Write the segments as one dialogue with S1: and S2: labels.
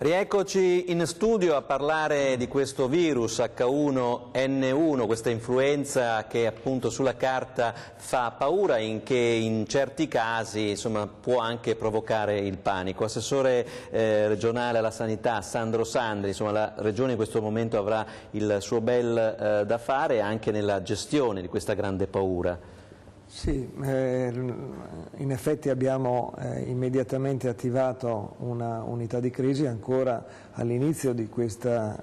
S1: Rieccoci in studio a parlare di questo virus H1N1, questa influenza che appunto sulla carta fa paura e che in certi casi può anche provocare il panico. Assessore regionale alla sanità Sandro Sandri, la Regione in questo momento avrà il suo bel da fare anche nella gestione di questa grande paura.
S2: Sì, in effetti abbiamo immediatamente attivato una unità di crisi ancora all'inizio di questa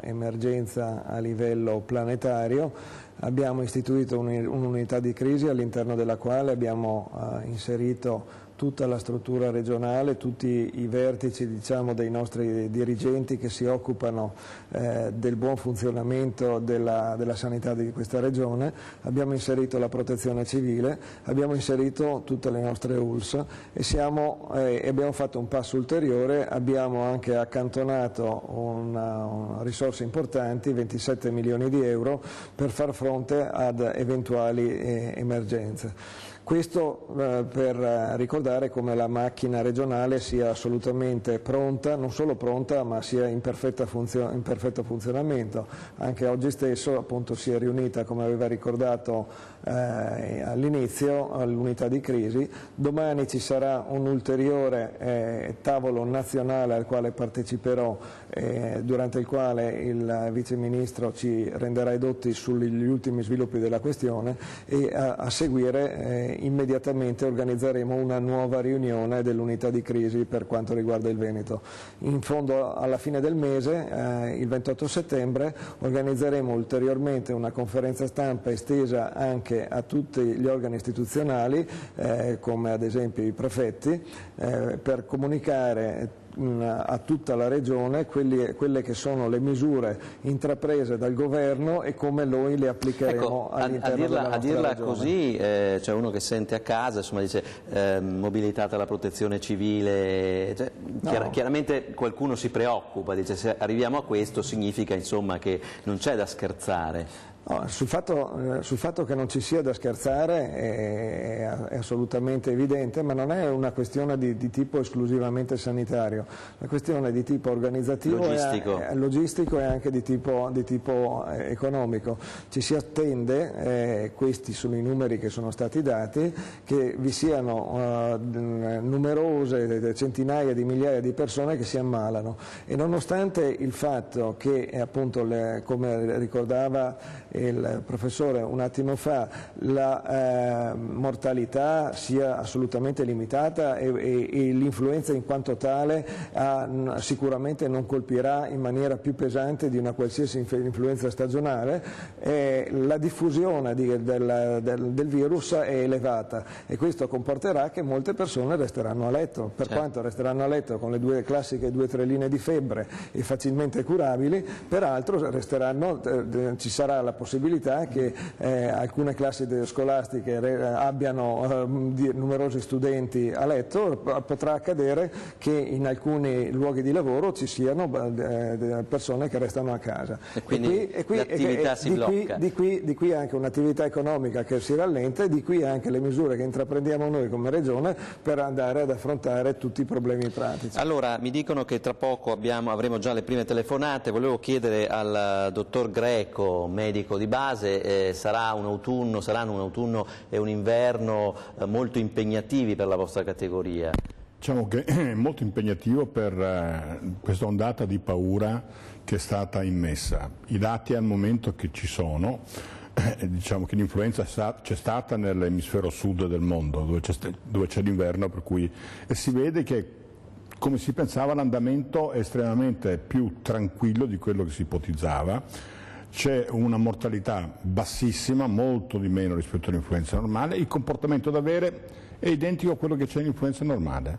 S2: emergenza a livello planetario. Abbiamo istituito un'unità di crisi all'interno della quale abbiamo inserito tutta la struttura regionale, tutti i vertici dei nostri dirigenti che si occupano del buon funzionamento della sanità di questa regione, abbiamo inserito la protezione civile, abbiamo inserito tutte le nostre ULSS e abbiamo fatto un passo ulteriore, abbiamo anche accantonato risorse importanti, 27 milioni di euro, per far fronte ad eventuali emergenze. Questo per ricordare come la macchina regionale sia assolutamente pronta, non solo pronta ma sia in perfetto funzionamento. Anche oggi stesso appunto si è riunita, come aveva ricordato all'inizio, l'unità di crisi. Domani ci sarà un ulteriore tavolo nazionale al quale parteciperò, durante il quale il Vice Ministro ci renderà edotti sugli ultimi sviluppi della questione e a seguire immediatamente organizzeremo una nuova riunione dell'unità di crisi per quanto riguarda il Veneto. In fondo alla fine del mese, il 28 settembre, organizzeremo ulteriormente una conferenza stampa estesa anche a tutti gli organi istituzionali, come ad esempio i prefetti, per comunicare a tutta la Regione quelle che sono le misure intraprese dal Governo e come noi le applicheremo all'interno della nostra
S1: Regione. A dirla
S2: così,
S1: c'è uno che sente a casa, dice mobilitata la protezione civile, no. Chiaramente qualcuno si preoccupa, dice se arriviamo a questo significa che non c'è da scherzare.
S2: No, sul fatto che non ci sia da scherzare è assolutamente evidente, ma non è una questione di tipo esclusivamente sanitario, la questione è di tipo organizzativo, logistico e anche di tipo economico. Ci si attende, questi sono i numeri che sono stati dati, che vi siano numerose centinaia di migliaia di persone che si ammalano e nonostante il fatto che appunto come ricordava il professore un attimo fa, la mortalità sia assolutamente limitata e l'influenza in quanto tale sicuramente non colpirà in maniera più pesante di una qualsiasi influenza stagionale, la diffusione del virus è elevata e questo comporterà che molte persone resteranno a letto, per quanto resteranno a letto con le classiche 2-3 linee di febbre e facilmente curabili, peraltro ci sarà la possibilità che alcune classi scolastiche abbiano numerosi studenti a letto, potrà accadere che in alcuni luoghi di lavoro ci siano persone che restano a casa.
S1: E quindi l'attività si blocca.
S2: Di qui anche un'attività economica che si rallenta e di qui anche le misure che intraprendiamo noi come Regione per andare ad affrontare tutti i problemi pratici.
S1: Allora, mi dicono che tra poco avremo già le prime telefonate, volevo chiedere al dottor Greco, medico di base, saranno un autunno e un inverno molto impegnativi per la vostra categoria.
S3: Diciamo che è molto impegnativo per questa ondata di paura che è stata immessa. I dati al momento che ci sono, diciamo che l'influenza c'è stata nell'emisfero sud del mondo, dove c'è l'inverno, per cui si vede che, come si pensava, l'andamento è estremamente più tranquillo di quello che si ipotizzava. C'è una mortalità bassissima, molto di meno rispetto all'influenza normale, il comportamento da avere è identico a quello che c'è nell'influenza normale.